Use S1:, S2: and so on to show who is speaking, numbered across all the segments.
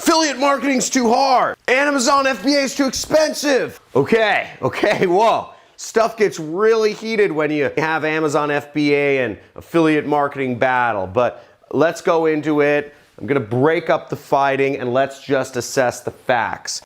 S1: Affiliate marketing's too hard. Amazon FBA is too expensive. Okay, whoa. Stuff gets really heated when you have Amazon FBA and affiliate marketing battle, but let's go into it. I'm gonna break up the fighting and let's just assess the facts.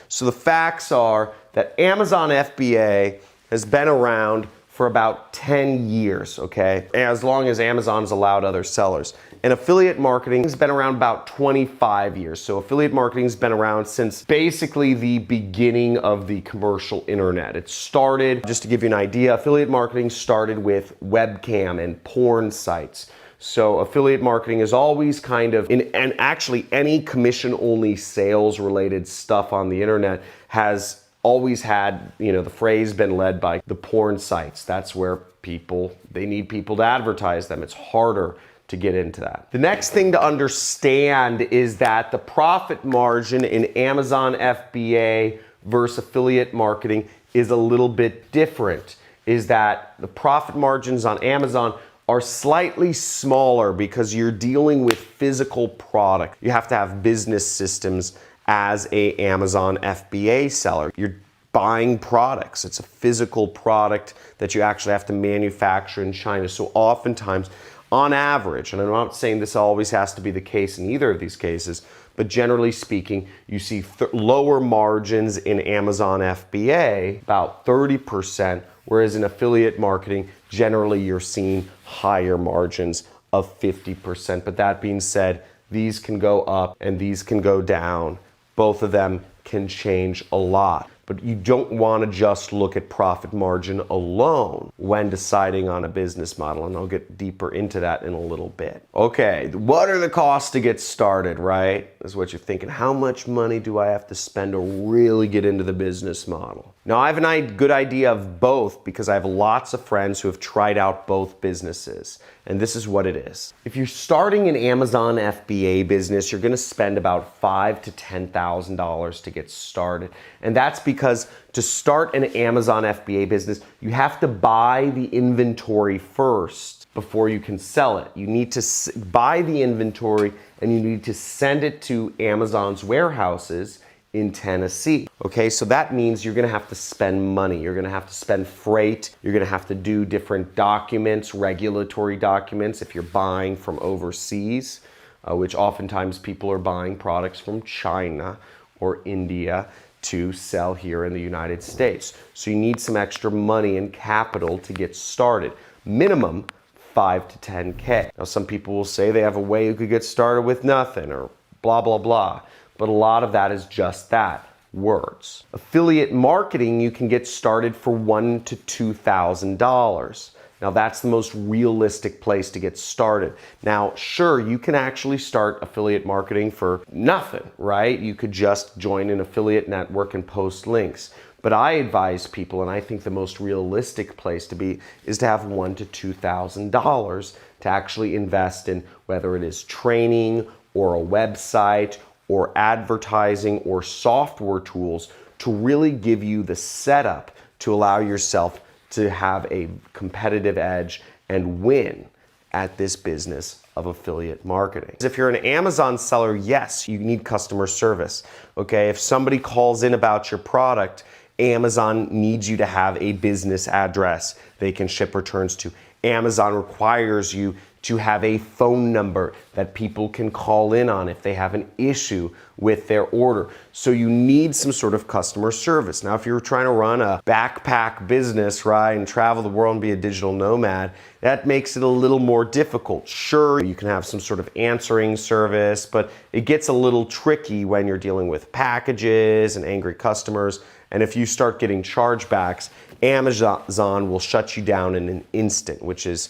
S1: So the facts are that Amazon FBA has been around for about 10 years, okay? As long as Amazon's allowed other sellers. And affiliate marketing has been around about 25 years. So affiliate marketing's been around since basically the beginning of the commercial internet. It started, just to give you an idea, affiliate marketing started with webcam and porn sites. So affiliate marketing is always kind of, and actually any commission-only sales-related stuff on the internet has always had, the phrase been led by the porn sites. That's where they need people to advertise them. It's harder to get into that. The next thing to understand is that the profit margin in Amazon FBA versus affiliate marketing is a little bit different. Is that the profit margins on Amazon are slightly smaller because you're dealing with physical product. You have to have business systems as a Amazon FBA seller. You're buying products. It's a physical product that you actually have to manufacture in China. So oftentimes, on average, and I'm not saying this always has to be the case in either of these cases, but generally speaking, you see lower margins in Amazon FBA, about 30%, whereas in affiliate marketing, generally you're seeing higher margins of 50%. But that being said, these can go up and these can go down. Both of them can change a lot. But you don't want to just look at profit margin alone when deciding on a business model, and I'll get deeper into that in a little bit. Okay, what are the costs to get started, right? Is what you're thinking. How much money do I have to spend to really get into the business model? Now, I have a good idea of both because I have lots of friends who have tried out both businesses, and this is what it is. If you're starting an Amazon FBA business, you're going to spend about $5,000 to $10,000 to get started, and that's because to start an Amazon FBA business, you have to buy the inventory first before you can sell it. You need to buy the inventory and you need to send it to Amazon's warehouses in Tennessee. Okay, so that means you're gonna have to spend money. You're gonna have to spend freight. You're gonna have to do different documents, regulatory documents if you're buying from overseas, which oftentimes people are buying products from China or India to sell here in the United States. So you need some extra money and capital to get started. Minimum 5 to 10K. Now some people will say they have a way you could get started with nothing or blah, blah, blah. But a lot of that is just that, words. Affiliate marketing, you can get started for $1,000 to $2,000. Now that's the most realistic place to get started. Now, sure, you can actually start affiliate marketing for nothing, right? You could just join an affiliate network and post links. But I advise people, and I think the most realistic place to be is to have $1,000 to $2,000 to actually invest in, whether it is training or a website or advertising or software tools to really give you the setup to allow yourself to have a competitive edge and win at this business of affiliate marketing. If you're an Amazon seller, yes, you need customer service. Okay, if somebody calls in about your product, Amazon needs you to have a business address they can ship returns to. Amazon requires you to have a phone number that people can call in on if they have an issue with their order. So you need some sort of customer service. Now, if you're trying to run a backpack business, right, and travel the world and be a digital nomad, that makes it a little more difficult. Sure, you can have some sort of answering service, but it gets a little tricky when you're dealing with packages and angry customers. And if you start getting chargebacks, Amazon will shut you down in an instant, which is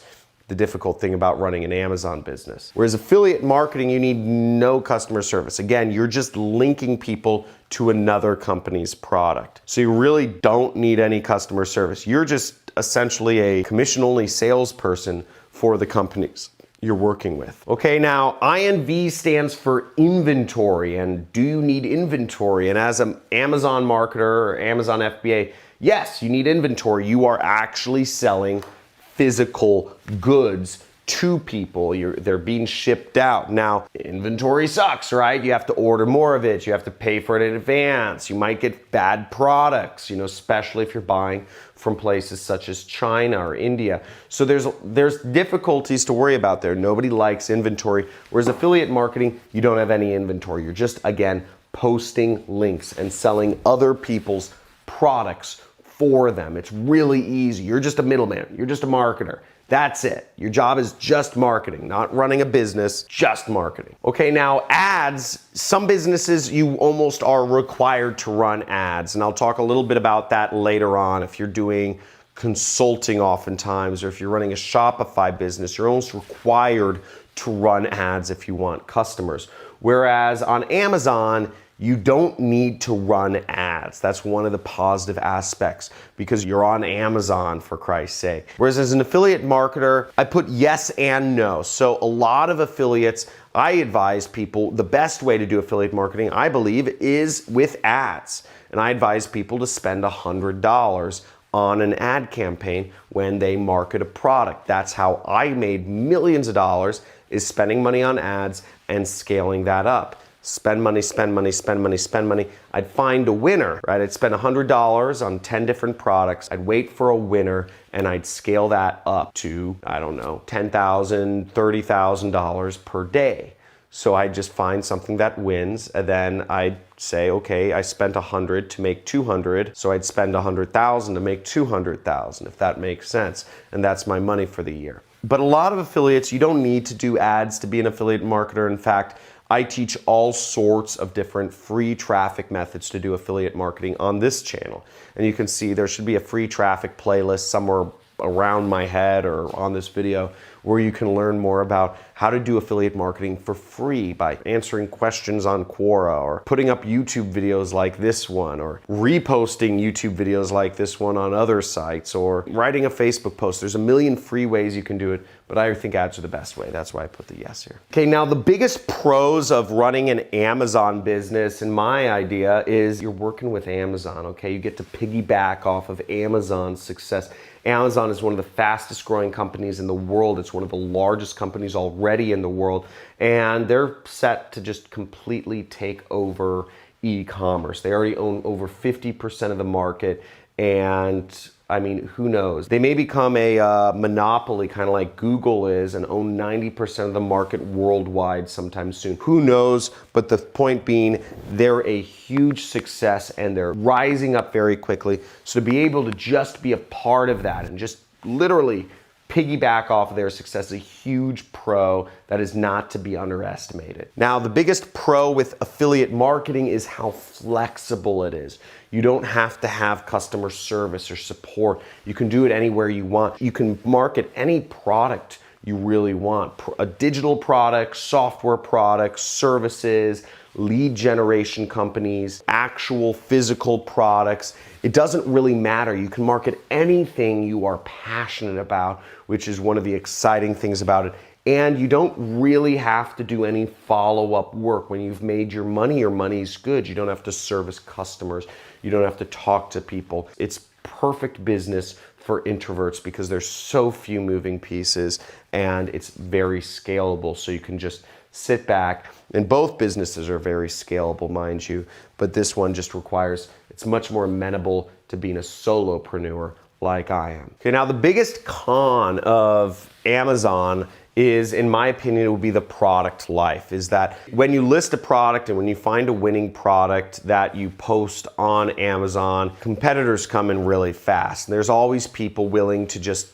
S1: the difficult thing about running an Amazon business. Whereas affiliate marketing, you need no customer service. Again, you're just linking people to another company's product. So you really don't need any customer service. You're just essentially a commission-only salesperson for the companies you're working with. Okay, now INV stands for inventory, and do you need inventory? And as an Amazon marketer or Amazon FBA, Yes, you need inventory. You are actually selling physical goods to people. They're being shipped out. Now, inventory sucks, right? You have to order more of it. You have to pay for it in advance. You might get bad products, especially if you're buying from places such as China or India. So there's difficulties to worry about there. Nobody likes inventory. Whereas affiliate marketing, you don't have any inventory. You're just, again, posting links and selling other people's products for them. It's really easy. You're just a middleman. You're just a marketer. That's it. Your job is just marketing, not running a business, just marketing. Okay, now ads, some businesses you almost are required to run ads, and I'll talk a little bit about that later on. If you're doing consulting oftentimes, or if you're running a Shopify business, you're almost required to run ads if you want customers. Whereas on Amazon, you don't need to run ads. That's one of the positive aspects because you're on Amazon, for Christ's sake. Whereas as an affiliate marketer, I put yes and no. So a lot of affiliates, I advise people the best way to do affiliate marketing, I believe, is with ads. And I advise people to spend $100 on an ad campaign when they market a product. That's how I made millions of dollars, is spending money on ads and scaling that up. Spend money, spend money, spend money, spend money. I'd find a winner, right? I'd spend $100 on 10 different products. I'd wait for a winner and I'd scale that up to, I don't know, $10,000, $30,000 per day. So I'd just find something that wins and then I'd say, okay, I spent 100 to make 200. So I'd spend 100,000 to make 200,000, if that makes sense. And that's my money for the year. But a lot of affiliates, you don't need to do ads to be an affiliate marketer. In fact, I teach all sorts of different free traffic methods to do affiliate marketing on this channel. And you can see there should be a free traffic playlist somewhere around my head or on this video where you can learn more about how to do affiliate marketing for free by answering questions on Quora or putting up YouTube videos like this one or reposting YouTube videos like this one on other sites or writing a Facebook post. There's a million free ways you can do it, but I think ads are the best way. That's why I put the yes here. Okay, now the biggest pros of running an Amazon business, in my idea, is you're working with Amazon, okay? You get to piggyback off of Amazon's success. Amazon is one of the fastest growing companies in the world. It's one of the largest companies already in the world, and they're set to just completely take over e-commerce. They already own over 50% of the market, and I mean, who knows? They may become a monopoly, kind of like Google is, and own 90% of the market worldwide sometime soon. Who knows? But the point being, they're a huge success and they're rising up very quickly. So to be able to just be a part of that and just literally piggyback off of their success is a huge pro that is not to be underestimated. Now, the biggest pro with affiliate marketing is how flexible it is. You don't have to have customer service or support. You can do it anywhere you want. You can market any product you really want. A digital product, software products, services, lead generation companies, actual physical products. It doesn't really matter. You can market anything you are passionate about, which is one of the exciting things about it. And you don't really have to do any follow-up work. When you've made your money's good. You don't have to service customers. You don't have to talk to people. It's perfect business for introverts because there's so few moving pieces and it's very scalable. So you can just sit back, and both businesses are very scalable, mind you, but this one just requires, it's much more amenable to being a solopreneur like I am. Okay, now the biggest con of Amazon is, in my opinion, it would be the product life, is that when you list a product and when you find a winning product that you post on Amazon, competitors come in really fast. There's always people willing to just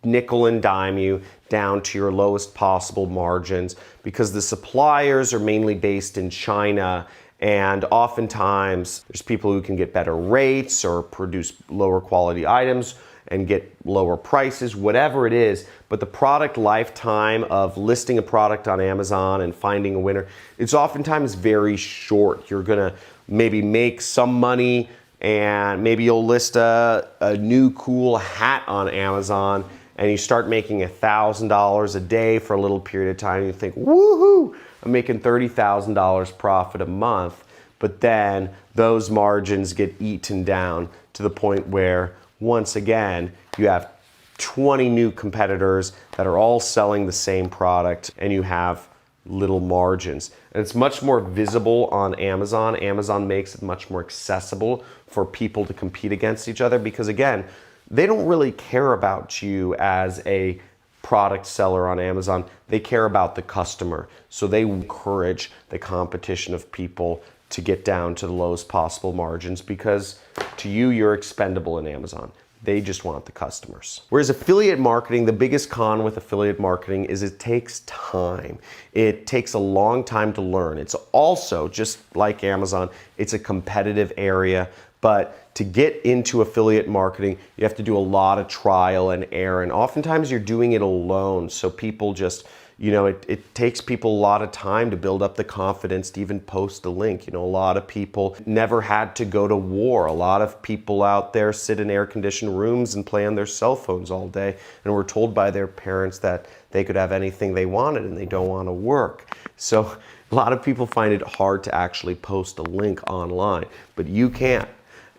S1: nickel and dime you down to your lowest possible margins because the suppliers are mainly based in China, and oftentimes there's people who can get better rates or produce lower quality items and get lower prices, whatever it is. But the product lifetime of listing a product on Amazon and finding a winner, it's oftentimes very short. You're gonna maybe make some money and maybe you'll list a new cool hat on Amazon and you start making $1,000 a day for a little period of time and you think, woohoo, I'm making $30,000 profit a month. But then those margins get eaten down to the point where, once again, you have 20 new competitors that are all selling the same product, and you have little margins. And it's much more visible on Amazon. Amazon makes it much more accessible for people to compete against each other because, again, they don't really care about you as a product seller on Amazon. They care about the customer. So they encourage the competition of people to get down to the lowest possible margins because to you, you're expendable in Amazon. They just want the customers. Whereas affiliate marketing, the biggest con with affiliate marketing is it takes time. It takes a long time to learn. It's also, just like Amazon, it's a competitive area. But to get into affiliate marketing, you have to do a lot of trial and error. And oftentimes you're doing it alone. So people just, it takes people a lot of time to build up the confidence to even post a link. A lot of people never had to go to war. A lot of people out there sit in air-conditioned rooms and play on their cell phones all day and were told by their parents that they could have anything they wanted and they don't want to work. So a lot of people find it hard to actually post a link online, but you can.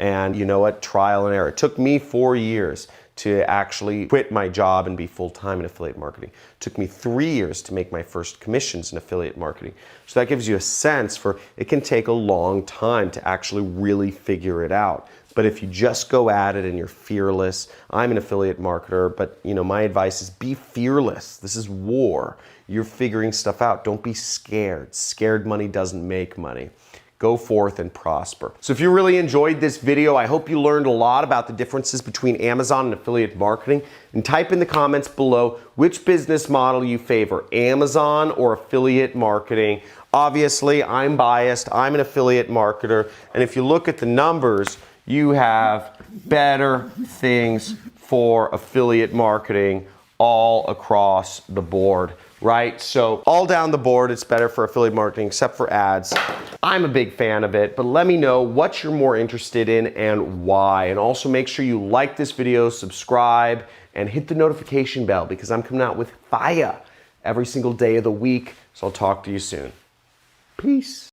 S1: And you know what? Trial and error. It took me 4 years to actually quit my job and be full-time in affiliate marketing. It took me 3 years to make my first commissions in affiliate marketing. So that gives you a sense for it can take a long time to actually really figure it out. But if you just go at it and you're fearless, I'm an affiliate marketer, but my advice is be fearless. This is war. You're figuring stuff out. Don't be scared. Scared money doesn't make money. Go forth and prosper. So if you really enjoyed this video, I hope you learned a lot about the differences between Amazon and affiliate marketing. And type in the comments below which business model you favor, Amazon or affiliate marketing. Obviously, I'm biased. I'm an affiliate marketer. And if you look at the numbers, you have better things for affiliate marketing all across the board, right? So all down the board, it's better for affiliate marketing except for ads. I'm a big fan of it, but let me know what you're more interested in and why. And also make sure you like this video, subscribe, and hit the notification bell because I'm coming out with fire every single day of the week. So I'll talk to you soon. Peace.